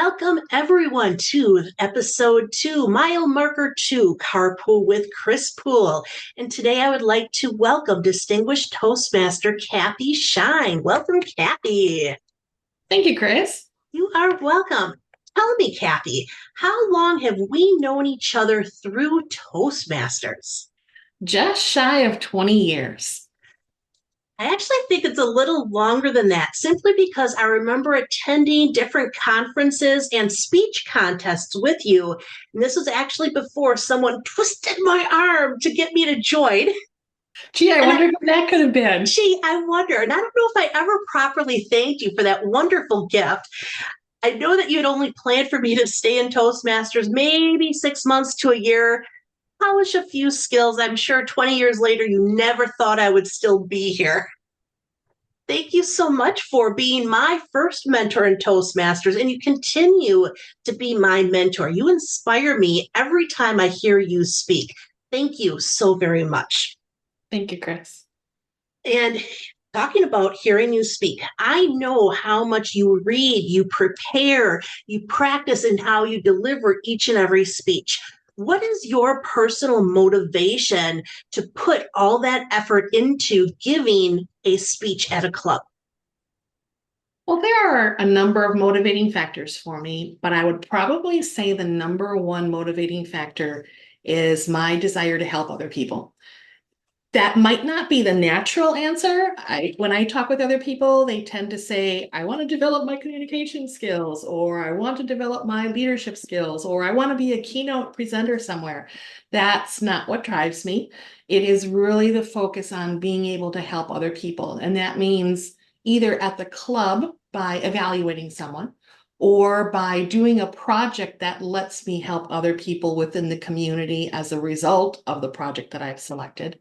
Welcome everyone to episode 2, mile marker 2, Carpool with Kris Pool. And today I would like to welcome distinguished Toastmaster Kathy Shine. Welcome, Kathy. Thank you, Kris. You are welcome. Tell me, Kathy, how long have we known each other through Toastmasters? Just shy of 20 years. I actually think it's a little longer than that, simply because I remember attending different conferences and speech contests with you. And this was actually before someone twisted my arm to get me to join. Gee, I And wonder who that could have been. I wonder, and I don't know if I ever properly thanked you for that wonderful gift. I know that you had only planned for me to stay in Toastmasters maybe 6 months to a year, polish a few skills. I'm sure 20 years later, you never thought I would still be here. Thank you so much for being my first mentor in Toastmasters, and you continue to be my mentor. You inspire me every time I hear you speak. Thank you so very much. Thank you, Kris. And talking about hearing you speak, I know how much you read, you prepare, you practice, and how you deliver each and every speech. What is your personal motivation to put all that effort into giving a speech at a club? Well, there are a number of motivating factors for me, but I would probably say the number one motivating factor is my desire to help other people. That might not be the natural answer. When I talk with other people, they tend to say, I want to develop my communication skills, or I want to develop my leadership skills, or I want to be a keynote presenter somewhere. That's not what drives me. It is really the focus on being able to help other people. And that means either at the club by evaluating someone, or by doing a project that lets me help other people within the community as a result of the project that I've selected.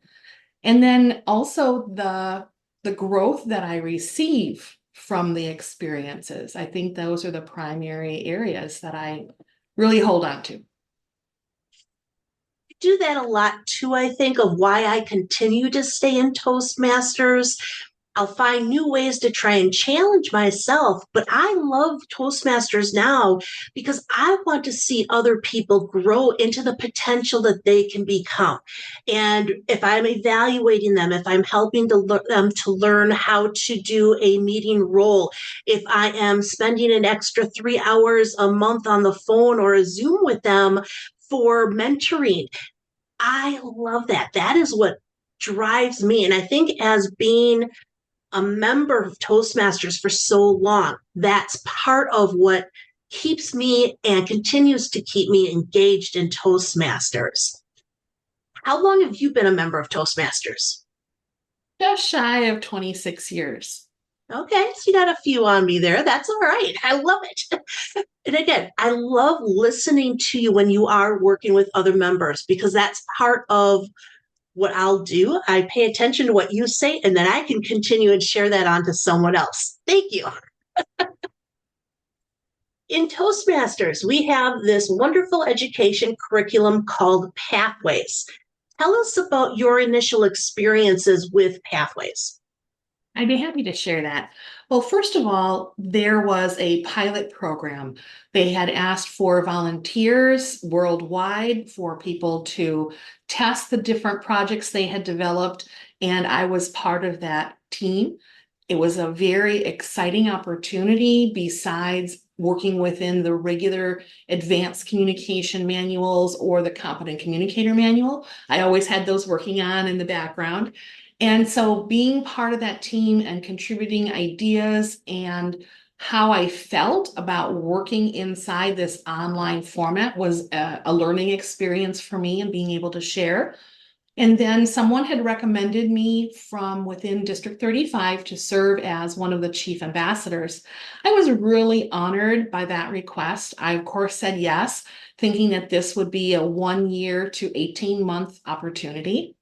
And then also the growth that I receive from the experiences. I think those are the primary areas that I really hold on to. Do that a lot too, I think, of why I continue to stay in Toastmasters. I'll find new ways to try and challenge myself, but I love Toastmasters now because I want to see other people grow into the potential that they can become. And if I'm evaluating them, if I'm helping them to learn how to do a meeting role, if I am spending an extra 3 hours a month on the phone or a Zoom with them for mentoring, I love that. That is what drives me. And I think as being a member of Toastmasters for so long, that's part of what keeps me and continues to keep me engaged in Toastmasters. How long have you been a member of Toastmasters? Just shy of 26 years. Okay, so you got a few on me there. That's all right. I love it. And again, I love listening to you when you are working with other members because that's part of what I'll do. I pay attention to what you say, and then I can continue and share that on to someone else. Thank you. In Toastmasters, we have this wonderful education curriculum called Pathways. Tell us about your initial experiences with Pathways. I'd be happy to share that. Well, first of all, there was a pilot program. They had asked for volunteers worldwide for people to test the different projects they had developed, and I was part of that team. It was a very exciting opportunity besides working within the regular advanced communication manuals or the competent communicator manual. I always had those working on in the background. And so being part of that team and contributing ideas and how I felt about working inside this online format was a learning experience for me and being able to share. And then someone had recommended me from within District 35 to serve as one of the chief ambassadors. I was really honored by that request. I, of course, said yes, thinking that this would be a 1 year to 18-month opportunity.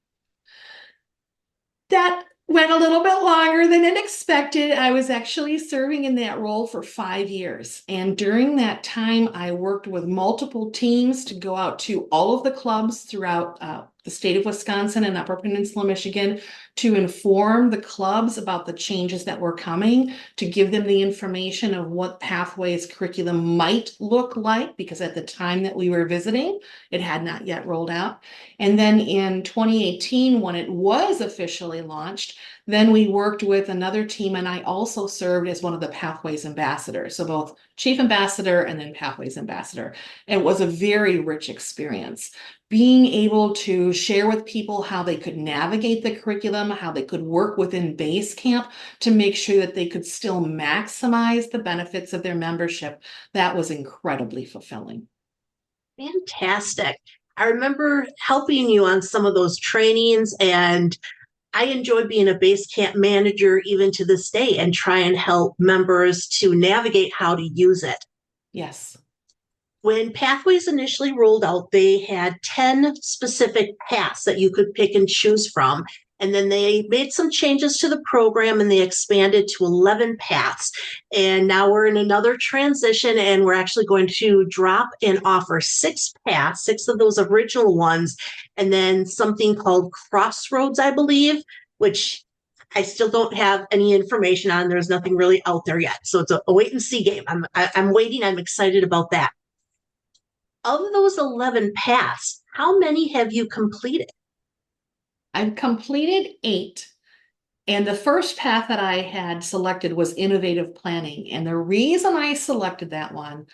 That went a little bit longer than expected. I was actually serving in that role for 5 years. And during that time, I worked with multiple teams to go out to all of the clubs throughout the state of Wisconsin and Upper Peninsula Michigan to inform the clubs about the changes that were coming, to give them the information of what Pathways curriculum might look like, because at the time that we were visiting, it had not yet rolled out. And then in 2018, when it was officially launched, then we worked with another team, and I also served as one of the Pathways ambassadors. So both chief ambassador and then Pathways ambassador. It was a very rich experience. Being able to share with people how they could navigate the curriculum, how they could work within Basecamp to make sure that they could still maximize the benefits of their membership, that was incredibly fulfilling. Fantastic. I remember helping you on some of those trainings, and I enjoy being a base camp manager even to this day and try and help members to navigate how to use it. Yes. When Pathways initially rolled out, they had 10 specific paths that you could pick and choose from. And then they made some changes to the program and they expanded to 11 paths. And now we're in another transition, and we're actually going to drop and offer 6 paths, 6 of those original ones, and then something called Crossroads, I believe, which I still don't have any information on. There's nothing really out there yet. So it's a wait and see game. I'm waiting. I'm excited about that. Of those 11 paths, how many have you completed? I've completed 8. And the first path that I had selected was innovative planning. And the reason I selected that one,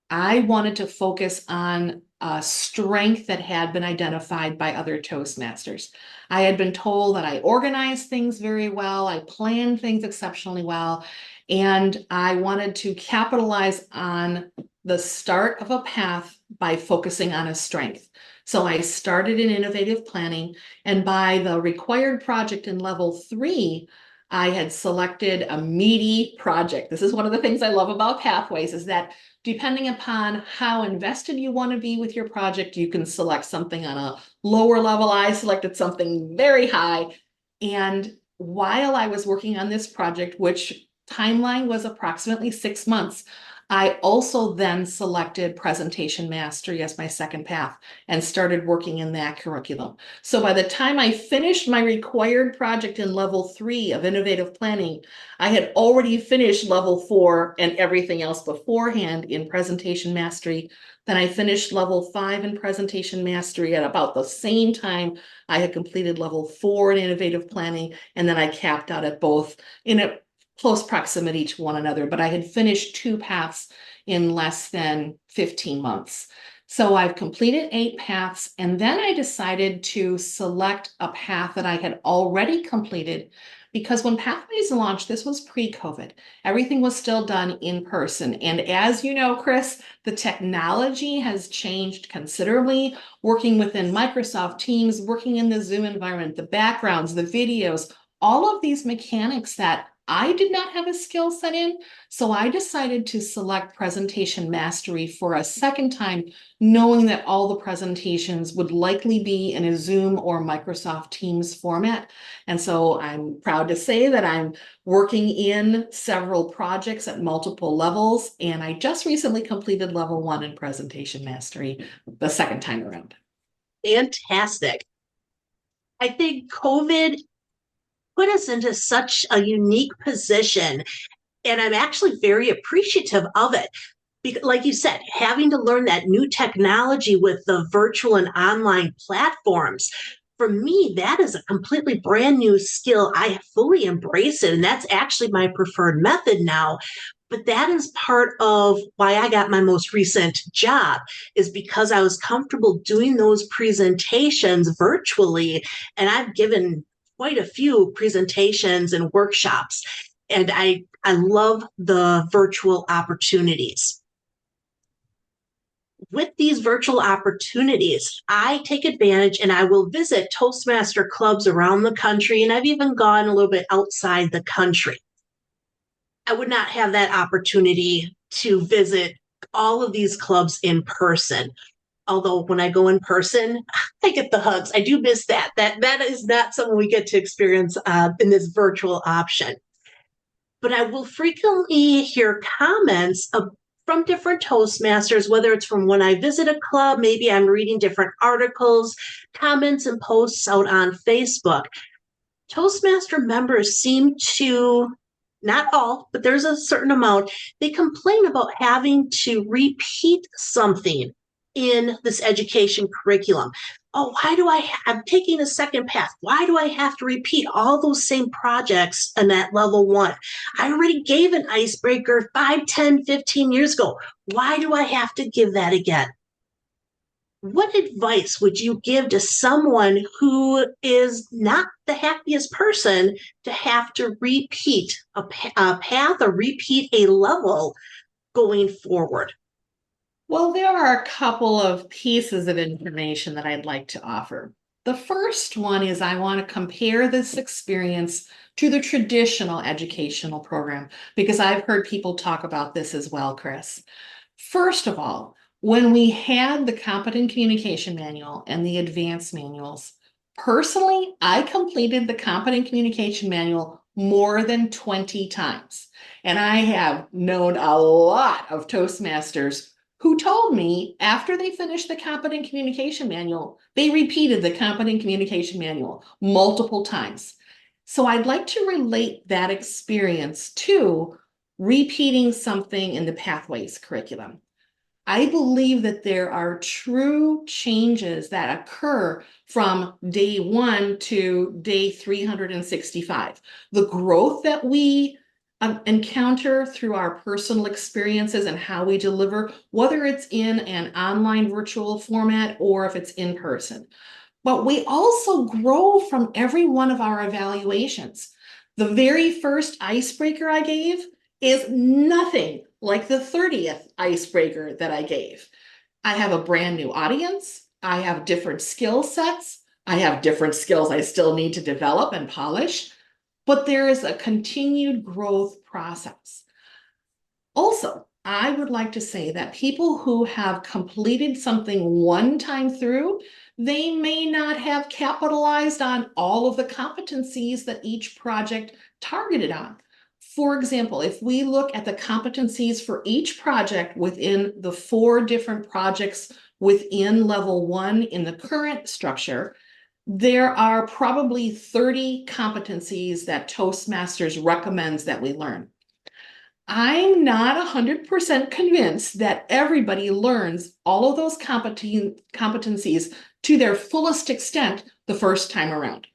I wanted to focus on a strength that had been identified by other Toastmasters. I had been told that I organize things very well, I plan things exceptionally well, and I wanted to capitalize on the start of a path by focusing on a strength. So I started in innovative planning, and by the required project in level 3, I had selected a meaty project. This is one of the things I love about Pathways, is that depending upon how invested you want to be with your project, you can select something on a lower level. I selected something very high. And while I was working on this project, which timeline was approximately 6 months, I also then selected presentation mastery as my second path and started working in that curriculum. So by the time I finished my required project in level 3 of innovative planning, I had already finished level 4 and everything else beforehand in presentation mastery. Then I finished level 5 in presentation mastery at about the same time I had completed level 4 in innovative planning. And then I capped out at both in a close proximity to one another, but I had finished 2 paths in less than 15 months. So I've completed 8 paths, and then I decided to select a path that I had already completed, because when Pathways launched, this was pre-COVID. Everything was still done in person. And as you know, Kris, the technology has changed considerably, working within Microsoft Teams, working in the Zoom environment, the backgrounds, the videos, all of these mechanics that I did not have a skill set in. So I decided to select presentation mastery for a second time, knowing that all the presentations would likely be in a Zoom or Microsoft Teams format. And so I'm proud to say that I'm working in several projects at multiple levels. And I just recently completed level 1 in presentation mastery the second time around. Fantastic. I think COVID put us into such a unique position, and I'm actually very appreciative of it. Because, like you said, having to learn that new technology with the virtual and online platforms, for me, that is a completely brand new skill. I fully embrace it, and that's actually my preferred method now. But that is part of why I got my most recent job, is because I was comfortable doing those presentations virtually. And I've given quite a few presentations and workshops, and I love the virtual opportunities. With these virtual opportunities, I take advantage and I will visit Toastmaster clubs around the country, and I've even gone a little bit outside the country. I would not have that opportunity to visit all of these clubs in person. Although when I go in person, I get the hugs. I do miss that. That is not something we get to experience in this virtual option. But I will frequently hear comments from different Toastmasters, whether it's from when I visit a club, maybe I'm reading different articles, comments, and posts out on Facebook. Toastmaster members seem to, not all, but there's a certain amount, they complain about having to repeat something in this education curriculum. Oh, why do I'm taking a second path. Why do I have to repeat all those same projects in that level one? I already gave an icebreaker 5, 10, 15 years ago. Why do I have to give that again? What advice would you give to someone who is not the happiest person to have to repeat a path or repeat a level going forward? Well, there are a couple of pieces of information that I'd like to offer. The first one is I want to compare this experience to the traditional educational program because I've heard people talk about this as well, Kris. First of all, when we had the competent communication manual and the advanced manuals, personally, I completed the competent communication manual more than 20 times. And I have known a lot of Toastmasters who told me after they finished the competent communication manual, they repeated the competent communication manual multiple times. So I'd like to relate that experience to repeating something in the Pathways curriculum. I believe that there are true changes that occur from day one to day 365. The growth that we encounter through our personal experiences and how we deliver, whether it's in an online virtual format or if it's in person. But we also grow from every one of our evaluations. The very first icebreaker I gave is nothing like the 30th icebreaker that I gave. I have a brand new audience. I have different skill sets. I have different skills I still need to develop and polish, but there is a continued growth process. Also, I would like to say that people who have completed something one time through, they may not have capitalized on all of the competencies that each project targeted on. For example, if we look at the competencies for each project within the 4 different projects within level 1 in the current structure, there are probably 30 competencies that Toastmasters recommends that we learn. I'm not 100% convinced that everybody learns all of those competencies to their fullest extent the first time around.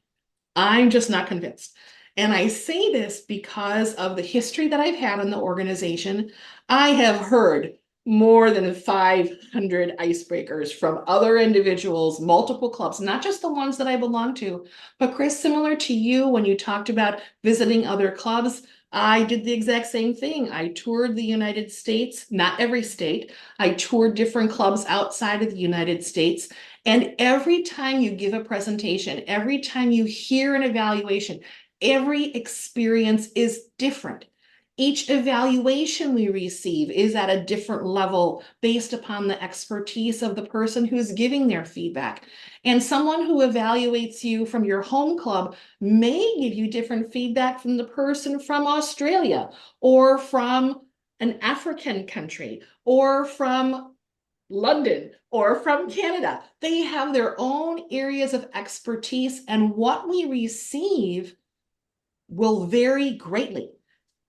I'm just not convinced. And I say this because of the history that I've had in the organization. I have heard more than 500 icebreakers from other individuals, multiple clubs, not just the ones that I belong to, but Kris, similar to you, when you talked about visiting other clubs, I did the exact same thing. I toured the United States, not every state. I toured different clubs outside of the United States. And every time you give a presentation, every time you hear an evaluation, every experience is different. Each evaluation we receive is at a different level based upon the expertise of the person who's giving their feedback. And someone who evaluates you from your home club may give you different feedback from the person from Australia or from an African country or from London or from Canada. They have their own areas of expertise, and what we receive will vary greatly.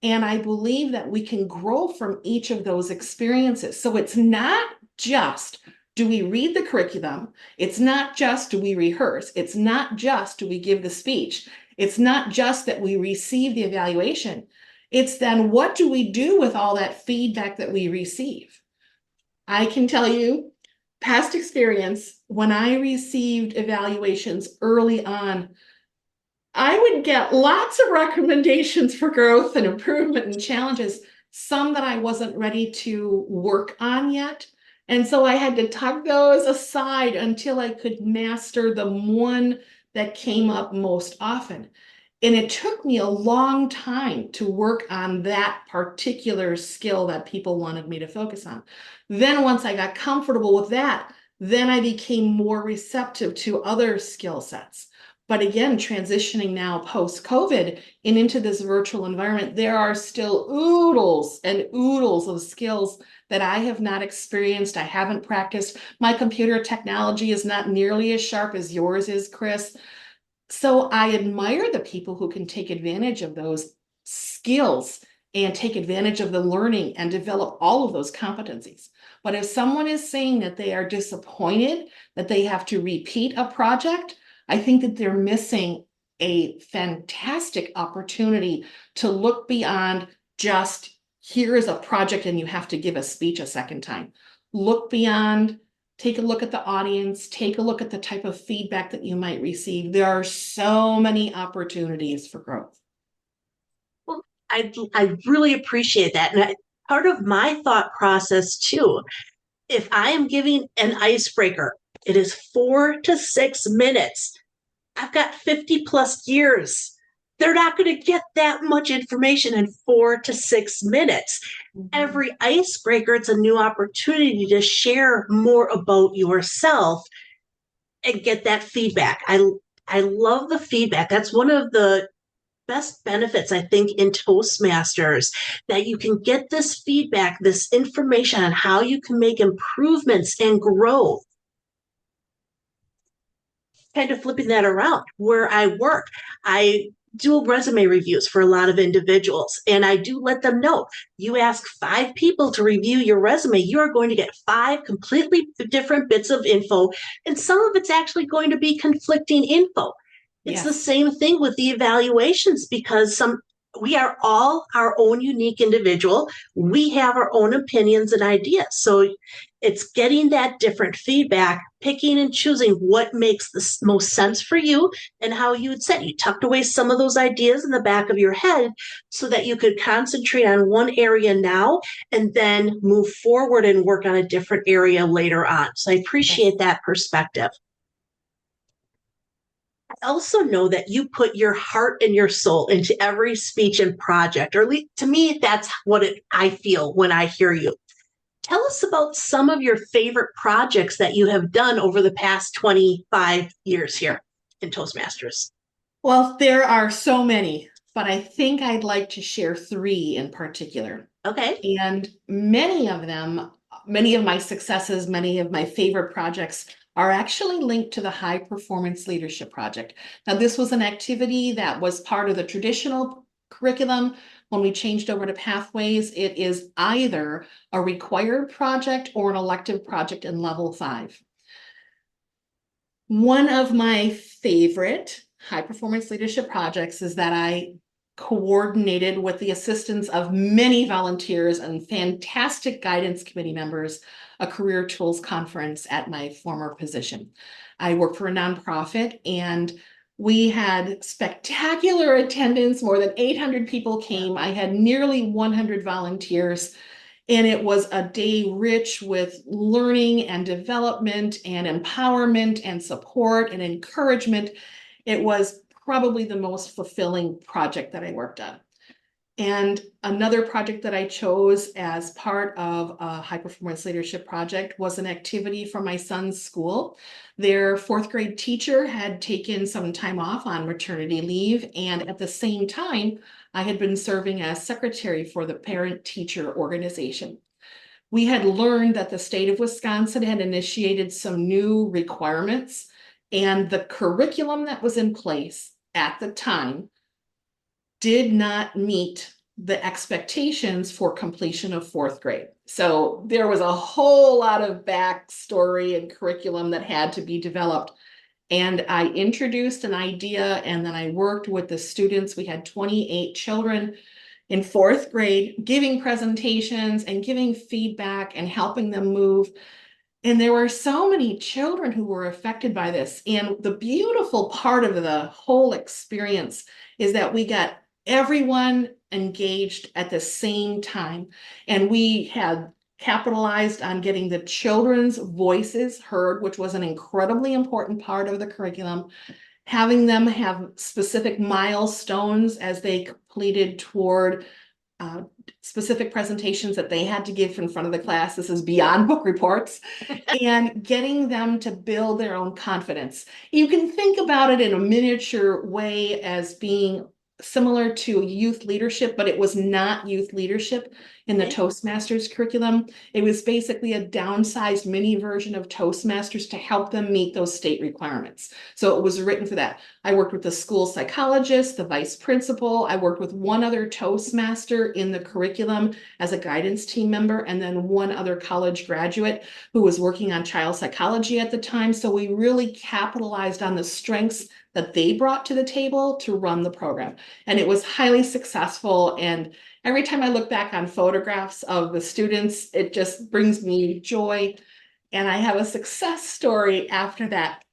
And I believe that we can grow from each of those experiences. So it's not just, do we read the curriculum? It's not just, do we rehearse? It's not just, do we give the speech? It's not just that we receive the evaluation. It's then, what do we do with all that feedback that we receive? I can tell you, past experience, when I received evaluations early on, I would get lots of recommendations for growth and improvement and challenges, some that I wasn't ready to work on yet. And so I had to tuck those aside until I could master the one that came up most often. And it took me a long time to work on that particular skill that people wanted me to focus on. Then once I got comfortable with that, then I became more receptive to other skill sets. But again, transitioning now post-COVID and into this virtual environment, there are still oodles and oodles of skills that I have not experienced. I haven't practiced. My computer technology is not nearly as sharp as yours is, Kris. So I admire the people who can take advantage of those skills and take advantage of the learning and develop all of those competencies. But if someone is saying that they are disappointed that they have to repeat a project, I think that they're missing a fantastic opportunity to look beyond just here is a project and you have to give a speech a second time. Look beyond, take a look at the audience, take a look at the type of feedback that you might receive. There are so many opportunities for growth. Well, I really appreciate that. And part of my thought process too, if I am giving an icebreaker, it is 4 to 6 minutes. I've got 50 plus years. They're not going to get that much information in 4 to 6 minutes. Every icebreaker, it's a new opportunity to share more about yourself and get that feedback. I love the feedback. That's one of the best benefits, I think, in Toastmasters, that you can get this feedback, this information on how you can make improvements and grow. Kind of flipping that around, where I work, I do resume reviews for a lot of individuals, and I do let them know, you ask 5 people to review your resume, you are going to get 5 completely different bits of info, and some of it's actually going to be conflicting info. It's the same thing with the evaluations, because we are all our own unique individual. We have our own opinions and ideas. So it's getting that different feedback, picking and choosing what makes the most sense for you, and how you would set. You tucked away some of those ideas in the back of your head so that you could concentrate on one area now and then move forward and work on a different area later on. So I appreciate that perspective. I also know that you put your heart and your soul into every speech and project, or at least to me, that's what I feel when I hear you. Tell us about some of your favorite projects that you have done over the past 25 years here in Toastmasters. Well, there are so many, but I think I'd like to share 3 in particular. Okay. And many of them, many of my successes, many of my favorite projects are actually linked to the High Performance Leadership Project. Now, this was an activity that was part of the traditional curriculum. When we changed over to Pathways, it is either a required project or an elective project in level 5. One of my favorite high performance leadership projects is that I coordinated with the assistance of many volunteers and fantastic guidance committee members, a career tools conference at my former position. I worked for a nonprofit, and we had spectacular attendance. More than 800 people came. I had nearly 100 volunteers. And it was a day rich with learning and development and empowerment and support and encouragement. It was probably the most fulfilling project that I worked on. And another project that I chose as part of a high performance leadership project was an activity from my son's school. Their 4th grade teacher had taken some time off on maternity leave, and at the same time, I had been serving as secretary for the parent-teacher organization. We had learned that the state of Wisconsin had initiated some new requirements, and the curriculum that was in place at the time did not meet the expectations for completion of 4th grade. So there was a whole lot of backstory and curriculum that had to be developed. And I introduced an idea, and then I worked with the students. We had 28 children in 4th grade giving presentations and giving feedback and helping them move. And there were so many children who were affected by this. And the beautiful part of the whole experience is that we got everyone engaged at the same time. And we had capitalized on getting the children's voices heard, which was an incredibly important part of the curriculum, having them have specific milestones as they completed toward specific presentations that they had to give in front of the class. This is beyond book reports, and getting them to build their own confidence. You can think about it in a miniature way as being similar to youth leadership, but it was not youth leadership in the Toastmasters curriculum. It was basically a downsized mini version of Toastmasters to help them meet those state requirements. So it was written for that. I worked with the school psychologist, the vice principal. I worked with one other Toastmaster in the curriculum as a guidance team member, and then one other college graduate who was working on child psychology at the time. So we really capitalized on the strengths that they brought to the table to run the program. And it was highly successful. And every time I look back on photographs of the students, it just brings me joy. And I have a success story after that.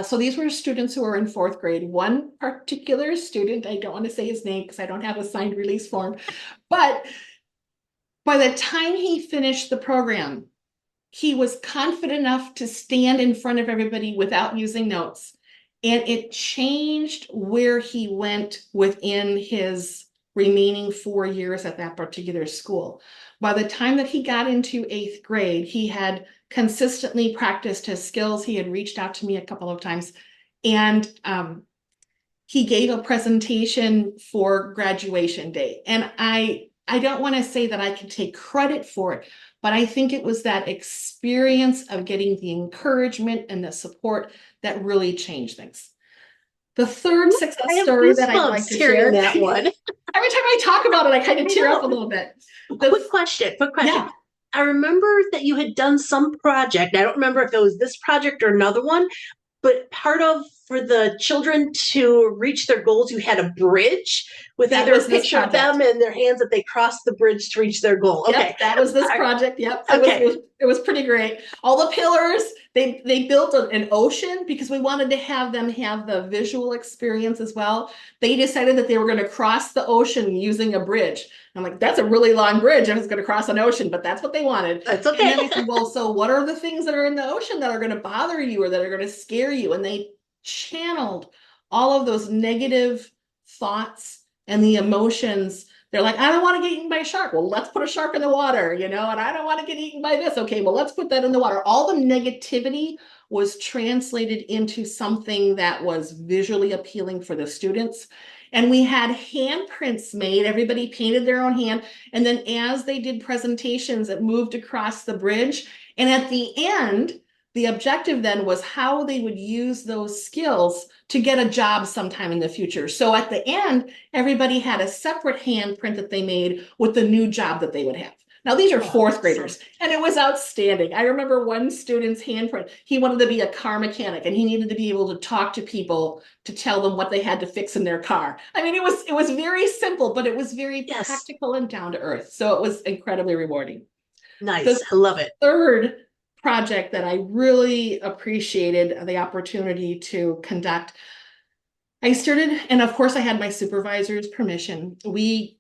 So these were students who were in fourth grade. One particular student, I don't want to say his name because I don't have a signed release form, but by the time he finished the program, he was confident enough to stand in front of everybody without using notes. And it changed where he went within his remaining 4 years at that particular school. By the time that he got into 8th grade, he had consistently practiced his skills. He had reached out to me a couple of times, and he gave a presentation for graduation day. And I don't want to say that I can take credit for it, but I think it was that experience of getting the encouragement and the support that really changed things. The third success story that I'd like to share. That one. Every time I talk about it, I kind of tear up a little bit. Quick question. Yeah. I remember that you had done some project. I don't remember if it was this project or another one, but part of for the children to reach their goals, you had a bridge with either a picture of them and their hands that they crossed the bridge to reach their goal. Yep, okay. That was this project. Yep. It was pretty great. All the pillars, they built an ocean because we wanted to have them have the visual experience as well. They decided that they were going to cross the ocean using a bridge. I'm like, that's a really long bridge if it's going to cross an ocean, but that's what they wanted. That's okay. And then I said, well, so what are the things that are in the ocean that are going to bother you or that are going to scare you? And they channeled all of those negative thoughts and the emotions. They're like, I don't want to get eaten by a shark. Well, let's put a shark in the water, and I don't want to get eaten by this. Okay, well, let's put that in the water. All the negativity was translated into something that was visually appealing for the students. And we had handprints made. Everybody painted their own hand. And then as they did presentations, it moved across the bridge. And at the end, the objective then was how they would use those skills to get a job sometime in the future. So at the end, everybody had a separate handprint that they made with the new job that they would have. Now, these are fourth graders, and it was outstanding. I remember one student's handprint. He wanted to be a car mechanic, and he needed to be able to talk to people to tell them what they had to fix in their car. I mean, it was very simple, but it was very practical and down to earth. So it was incredibly rewarding. Nice. I love it. Third project that I really appreciated the opportunity to conduct. I started, and of course I had my supervisor's permission. We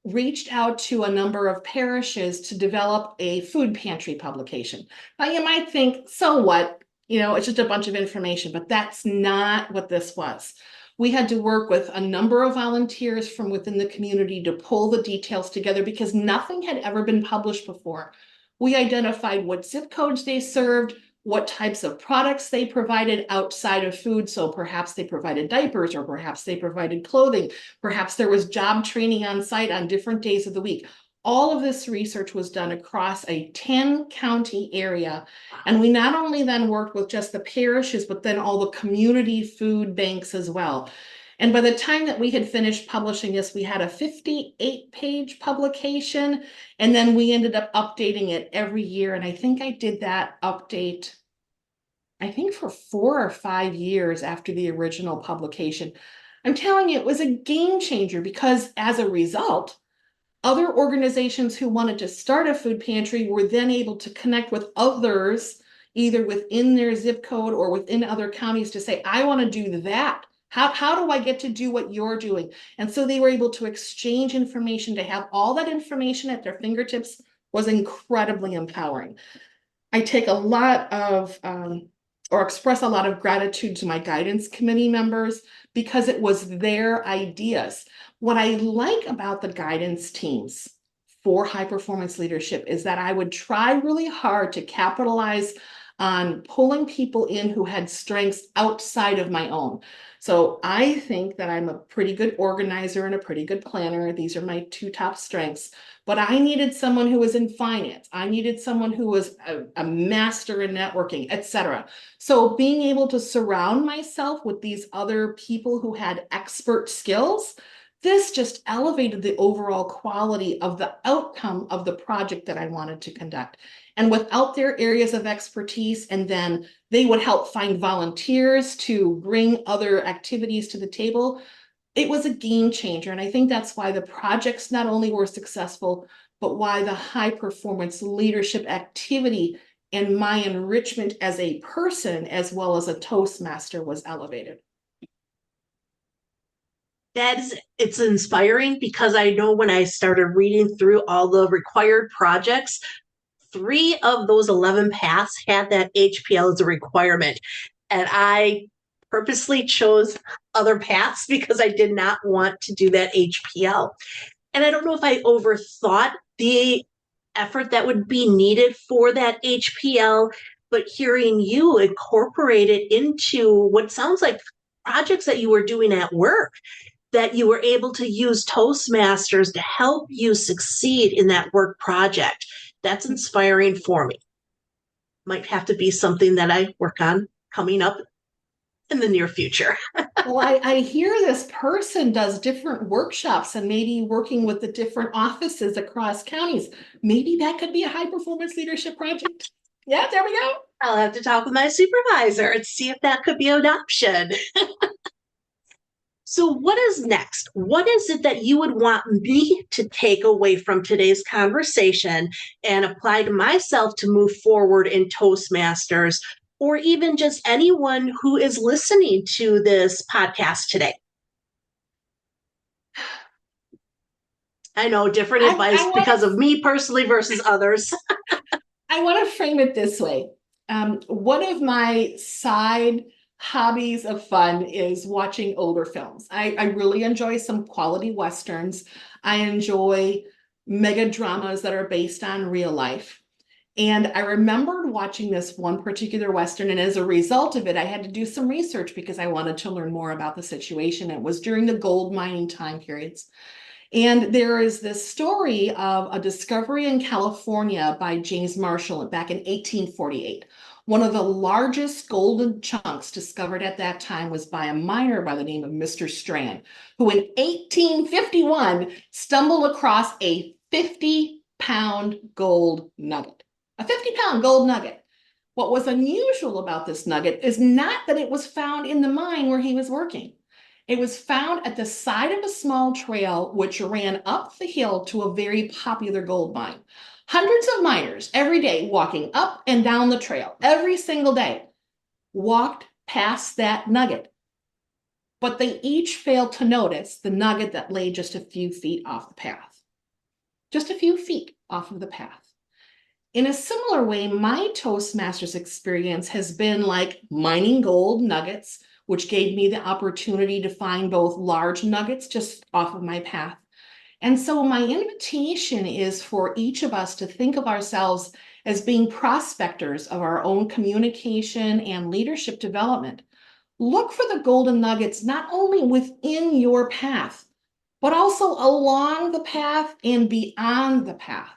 reached out to a number of parishes to develop a food pantry publication. Now you might think, so what? It's just a bunch of information, but that's not what this was. We had to work with a number of volunteers from within the community to pull the details together because nothing had ever been published before. We identified what zip codes they served, what types of products they provided outside of food. So perhaps they provided diapers, or perhaps they provided clothing. Perhaps there was job training on site on different days of the week. All of this research was done across a 10-county area. And we not only then worked with just the parishes, but then all the community food banks as well. And by the time that we had finished publishing this, we had a 58-page publication, and then we ended up updating it every year. And I think I did that update, for 4 or 5 years after the original publication. I'm telling you, it was a game changer because as a result, other organizations who wanted to start a food pantry were then able to connect with others, either within their zip code or within other counties, to say, I want to do that. How do I get to do what you're doing? And so they were able to exchange information. To have all that information at their fingertips was incredibly empowering. I take a lot of, or express a lot of gratitude to my guidance committee members because it was their ideas. What I like about the guidance teams for high performance leadership is that I would try really hard to capitalize on pulling people in who had strengths outside of my own. So I think that I'm a pretty good organizer and a pretty good planner. These are my two top strengths. But I needed someone who was in finance. I needed someone who was a master in networking, etc. So being able to surround myself with these other people who had expert skills, this just elevated the overall quality of the outcome of the project that I wanted to conduct. And without their areas of expertise, and then they would help find volunteers to bring other activities to the table, it was a game changer. And I think that's why the projects not only were successful, but why the high performance leadership activity and my enrichment as a person, as well as a Toastmaster, was elevated. It's inspiring because I know when I started reading through all the required projects, 3 of those 11 paths had that HPL as a requirement. And I purposely chose other paths because I did not want to do that HPL. And I don't know if I overthought the effort that would be needed for that HPL, but hearing you incorporate it into what sounds like projects that you were doing at work, that you were able to use Toastmasters to help you succeed in that work project. That's inspiring for me. Might have to be something that I work on coming up in the near future. Well, I hear this person does different workshops and maybe working with the different offices across counties. Maybe that could be a high performance leadership project. Yeah, there we go. I'll have to talk with my supervisor and see if that could be an option. So, what is next? What is it that you would want me to take away from today's conversation and apply to myself to move forward in Toastmasters, or even just anyone who is listening to this podcast today? I know different advice because of me personally versus others. I want to frame it this way. One of my side hobbies of fun is watching older films. I really enjoy some quality Westerns. I enjoy mega dramas that are based on real life. And I remembered watching this one particular Western, and as a result of it, I had to do some research because I wanted to learn more about the situation. It was during the gold mining time periods. And there is this story of a discovery in California by James Marshall back in 1848. One of the largest golden chunks discovered at that time was by a miner by the name of Mr. Strand, who in 1851 stumbled across a 50-pound gold nugget. A 50-pound gold nugget. What was unusual about this nugget is not that it was found in the mine where he was working. It was found at the side of a small trail which ran up the hill to a very popular gold mine. Hundreds of miners every day walking up and down the trail, every single day, walked past that nugget. But they each failed to notice the nugget that lay just a few feet off the path. Just a few feet off of the path. In a similar way, my Toastmasters experience has been like mining gold nuggets, which gave me the opportunity to find both large nuggets just off of my path. And so my invitation is for each of us to think of ourselves as being prospectors of our own communication and leadership development. Look for the golden nuggets, not only within your path, but also along the path and beyond the path.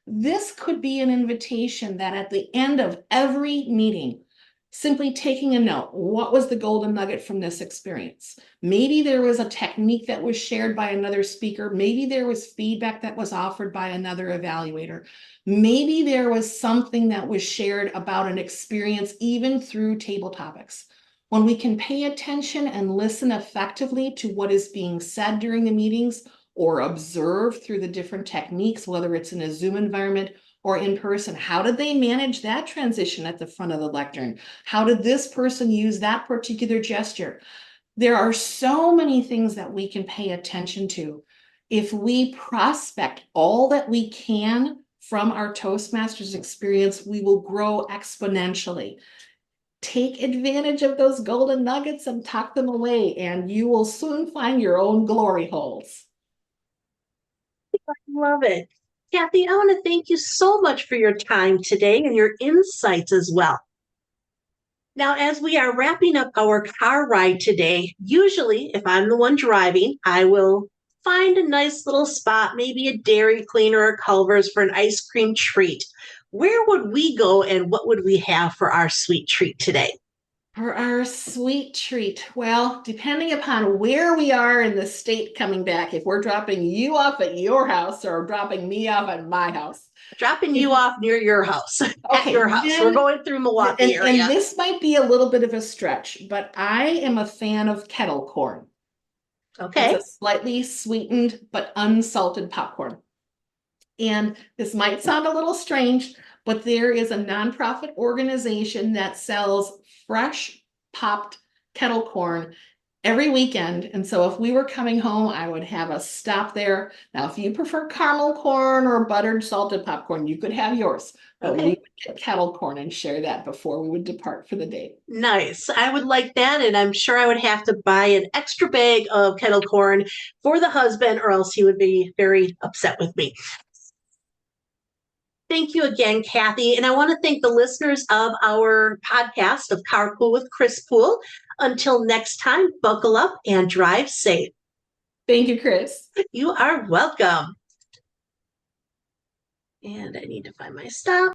This could be an invitation that at the end of every meeting, simply taking a note, what was the golden nugget from this experience? Maybe there was a technique that was shared by another speaker. Maybe there was feedback that was offered by another evaluator. Maybe there was something that was shared about an experience, even through table topics. When we can pay attention and listen effectively to what is being said during the meetings, or observe through the different techniques, whether it's in a Zoom environment or in person. How did they manage that transition at the front of the lectern? How did this person use that particular gesture? There are so many things that we can pay attention to. If we prospect all that we can from our Toastmasters experience, we will grow exponentially. take advantage of those golden nuggets and tuck them away, and you will soon find your own glory holes. Love it. Kathy, I want to thank you so much for your time today and your insights as well. Now, as we are wrapping up our car ride today, usually if I'm the one driving, I will find a nice little spot, maybe a Dairy Queen or a Culver's for an ice cream treat. Where would we go and what would we have for our sweet treat today? For our sweet treat, well, depending upon where we are in the state coming back, if we're dropping you off at your house or dropping me off at my house. Dropping you off near your house, at Okay, your house. We're going through Milwaukee and area. this might be a little bit of a stretch, but I am a fan of kettle corn. It's Okay. a slightly sweetened but unsalted popcorn. And this might sound a little strange, but there is a nonprofit organization that sells fresh popped kettle corn every weekend. And so if we were coming home, I would have us stop there. Now, if you prefer caramel corn or buttered salted popcorn, you could have yours, but we Okay. would get kettle corn and share that before we would depart for the day. Nice. I would like that. And I'm sure I would have to buy an extra bag of kettle corn for the husband, or else he would be very upset with me. Thank you again, Kathy. And I want to thank the listeners of our podcast of Carpool with Kris Pool. Until next time, buckle up and drive safe. Thank you, Kris. You are welcome. And I need to find my stop.